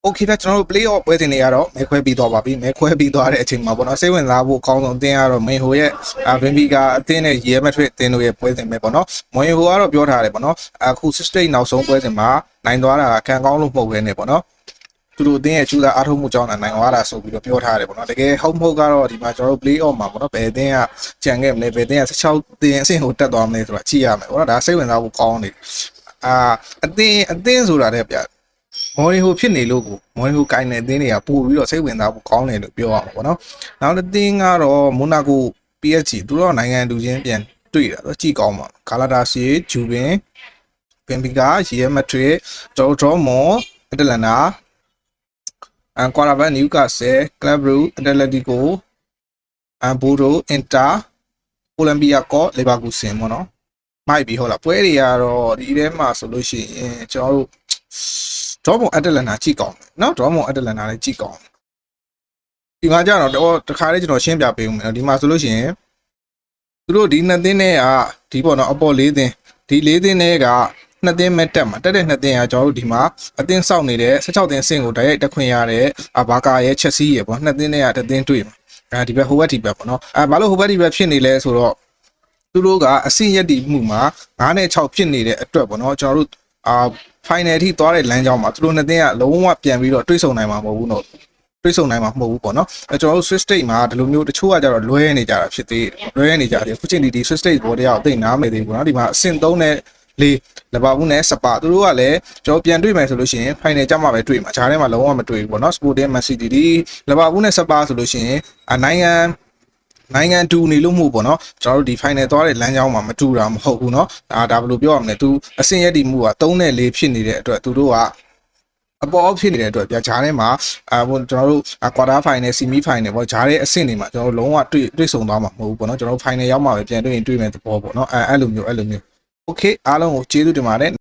Okay ဗျကျွန်တော်တို့ play off ပွဲစဉ်တွေကတော့မဲခွဲပြီးသွားပါပြီမဲခွဲပြီးသွားတဲ့အချိန်မှာပေါ့နော်စိတ်ဝင်စားဖို့အကောင်းဆုံးအသင်းကတော့မင်ဟိုရဲ့ဘင်ဘီကာအသင်းနဲ့ရီယယ်မက်ဒရစ်အသင်းတို့ရဲ့ပွဲစဉ်ပဲပေါ့နော်မင်ဟိုကတော့ပြောထားတယ်ပေါ့နော်အခု6-8နောက်ဆုံးပွဲစဉ်မှာနိုင်သွားတာကံကောင်းလို့မဟုတ်ဘဲနဲ့ပေါ့နော်သူတို့အသင်းရဲ့ကျူလာအားထုတ်မှုကြောင့်နိုင်သွားတာဆိုပြီးတော့ပြောထားတယ်ပေါ့နော်တကယ်ဟုတ်မဟုတ်ကတော့ဒီမှာကျွန်တော်တို့ play off မှာပေါ့နော်ဘယ်အသင်းကကြံခဲ့မလဲဘယ်အသင်းက16အသင်းအဆင့်ကိုတက်သွားမလဲဆိုတာကြည့်ရမယ်ပေါ့နော်ဒါစိတ်ဝင်စားဖို့ကောင်းနေအသင်းဆိုတာတဲ့ဗျမော်ရီဟိုဖြစ်နေလို့ကိုမော်ရီဟိုကိုင်းနေတဲ့အသင်းတွေကပို့ပြီးတော့စိတ်ဝင်စားဖို့ကောင်းတယ်လို့ပြောရမှာပေါ့နော်နောက်တစ်သင်းကတော့မိုနာကို PSG သူတို့နိုင်ငံလူချင်းပြန်တွေ့တာတော့ကြည့်ကောင်းပါကာလာဒါစီဂျူဘင်ဘင်ဘီကာရီယယ်မက်ဒရစ်ဒရောမော်အတလန်နာကွာရာဘန်နျူကာဆယ်ကလပ်ဘရူအတလက်တီကိုဘူဒိုအင်တာကိုလံဘီယာကောလေဘာကူဆင်ပေါ့နော်မိုက်ပြီဟုတ်လားပွဲတွေကတော့ဒီထဲမှာဆိုလို့ရှိရင်ကျွန်တော်တို့ဒေါ်မွန်အတလန်နာကြည့်ကောင်းเนาะဒေါ်မွန်အတလန်နာလည်းကြည့်ကောင်းဒီမှာကျတော့တခါလေးကျွန်တော်ရှင်းပြပေးဦးမယ်เนาะဒီမှာဆိုလို့ရှိရင်သူတို့ဒီနှစ်သင်းနဲ့ကဒီပေါ့เนาะအပေါ်၄သင်းဒီ၄သင်းနဲ့ကနှစ်သင်းမဲ့တက်မှာတက်တဲ့နှစ်သင်းကကျွန်တော်တို့ဒီမှာအသင်းစောင့်နေတဲ့16သင်းဆင့်ကိုတိုက်ရိုက်တက်ခွင့်ရတဲ့ဘာကာရဲ့ချက်စီးရပေါ့နှစ်သင်းနဲ့ကတစ်သင်းတွေ့မှာဒီဘက်ဟိုဘက်ဒီဘက်ပေါ့เนาะဘာလို့ဟိုဘက်ဒီဘက်ဖြစ်နေလဲဆိုတော့သူတို့ကအဆင့်ရက်တည်မှုမှာ9နဲ့6ဖြစ်နေတဲ့အတွက်ပေါ့เนาะကျွန်တော်တို့final ထိသွားတဲ့လမ်းကြောင်းမှာသူတို့နှစ်သင်းကလုံးဝပြန်ပြီးတော့တွေးဆုံနိုင်မှာမဟုတ်ဘူးเนาะတွေးဆုံနိုင်မှာမဟုတ်ဘူးပေါ့เนาะကျွန်တော်တို့ Swiss State မှာဒီလိုမျိုးတချို့ကကြတော့လွဲနေကြတာဖြစ်သေးတယ်လွဲနေကြတယ်အခုချိန်ဒီ Swiss State ဘောတရားကိုသိနားမယ်သေးဘူးเนาะဒီမှာအဆင့်3နဲ့4လဘာဘူးနဲ့စပါသူတို့ကလည်းကျွန်တော်ပြန်တွေ့မယ်ဆိုလို့ရှိရင် final ကြမှာပဲတွေ့မှာဂျားထဲမှာလုံးဝမတွေ့ဘူးပေါ့เนาะ Sporting Man City ဒီလဘာဘူးနဲ့စပါဆိုလို့ရှိရင်နိုင်ငံတူနေလို့မှုပေါ့နော်ကျွန်တော်တို့ဒီ final သွားတဲ့လမ်းကြောင်းမှာမတူတာမဟုတ်ဘူးเนาะဒါဘယ်လိုပြောရမလဲသူအဆင့်ရက်တည်မှုက3နဲ့4ဖြစ်နေတဲ့အတွက်သူတို့ကအပေါ်ဖြစ်နေတဲ့အတွက်ပြဂျားထဲမှာကျွန်တော်တို့ quarter final semi final ပေါ့ဂျားရဲ့အဆင့်တွေမှာကျွန်တော်တို့လုံးဝတွေ့ဆုံသွားမှာမဟုတ်ဘူးပေါ့နော်ကျွန်တော်တို့ final ရောက်မှာပဲပြန်တွေ့ရင်တွေ့မယ်သဘောပေါ့နော်အဲ့လိုမျိုး okay အားလုံးကိုကျေးဇူးတင်ပါတယ်